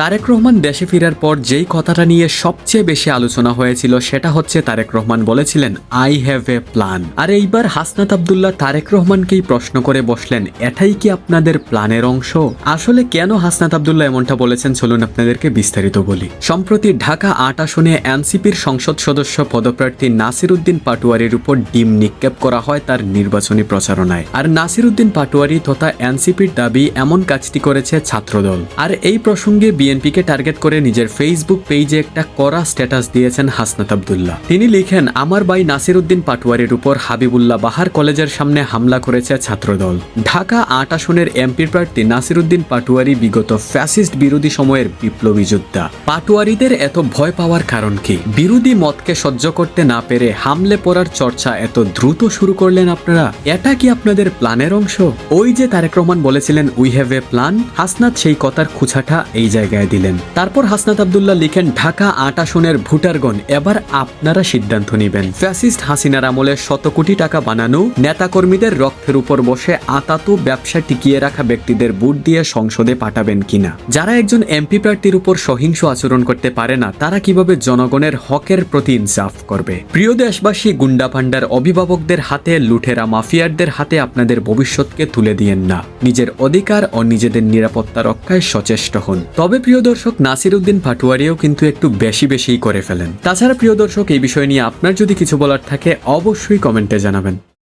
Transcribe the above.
তারেক রহমান দেশে ফেরার পর যেই কথাটা নিয়ে সবচেয়ে বেশি আলোচনা হয়েছিল সেটা হচ্ছে তারেক রহমান বলেছিলেন আই হ্যাভ এ প্ল্যান। আর এইবার হাসনাত আব্দুল্লাহ তারেক রহমানকেই প্রশ্ন করে বসলেন, এটাই কি আপনাদের প্ল্যানের অংশ? আসলে কেন হাসনাত আব্দুল্লাহ এমনটা বলেছেন চলুন আপনাদেরকে বিস্তারিত বলি। সম্প্রতি ঢাকা ৮ আসনে এনসিপির সংসদ সদস্য পদপ্রার্থী নাসির উদ্দিন পাটোয়ারির উপর ডিম নিক্ষেপ করা হয় তার নির্বাচনী প্রচারণায়। আর নাসির উদ্দিন পাটোয়ারি তথা এনসিপির দাবি এমন কাজটি করেছে ছাত্রদল। আর এই প্রসঙ্গে বিএনপিকে টার্গেট করে নিজের ফেসবুক পেজে একটা কড়া স্ট্যাটাস দিয়েছেন হাসনাত আব্দুল্লাহ। তিনি লিখেন, আমার ভাই নাসির উদ্দিন পাটোয়ারির উপর হাবিবুল্লাহ বাহার কলেজের সামনে হামলা করেছে ছাত্রদল। ঢাকা ৮ আসনের এমপি প্রার্থী নাসির উদ্দিন পাটোয়ারি বিগত ফ্যাসিস্ট বিরোধী সময়ের বিপ্লবী যোদ্ধা। পাটোয়ারিদের এত ভয় পাওয়ার কারণ কি? বিরোধী মতকে সহ্য করতে না পেরে হামলে পড়ার চর্চা এত দ্রুত শুরু করলেন আপনারা? এটা কি আপনাদের প্ল্যানের অংশ? ওই যে তারেক রহমান বলেছিলেন we have a plan, Hasnat সেই কথার খুঁচাটা এই জায়গায় দিলেন। তারপর হাসনাত আব্দুল্লাহ লিখেন, ঢাকা ৮ আসনের ভোটারগণ এবার আপনারা সিদ্ধান্ত নেবেন ফ্যাসিস্ট হাসিনার আমলে শত কোটি টাকা বানানো নেতাকর্মীদের রক্তের উপর বসে আতাতু ব্যবসা টিকিয়ে রাখা ব্যক্তিদের ভোট দিয়ে সংসদে পাঠাবেন কিনা। যারা একজন এমপি প্রার্থীর উপর সহিংস আচরণ করতে পারে না তারা কিভাবে জনগণের হকের প্রতি ইনসাফ করবে? প্রিয় দেশবাসী, গুন্ডা ভান্ডার অভিভাবকদের হাতে, লুঠেরা মাফিয়ারদের হাতে আপনাদের ভবিষ্যৎকে তুলে দিয়েন না। নিজের অধিকার ও নিজেদের নিরাপত্তা রক্ষায় সচেষ্ট হন। তবে প্রিয় দর্শক, নাসির উদ্দিন পাটোয়ারিও কিন্তু একটু বেশি করে ফেলেন। তাছাড়া প্রিয় দর্শক, এই বিষয় নিয়ে আপনার যদি কিছু বলার থাকে অবশ্যই কমেন্টে জানাবেন।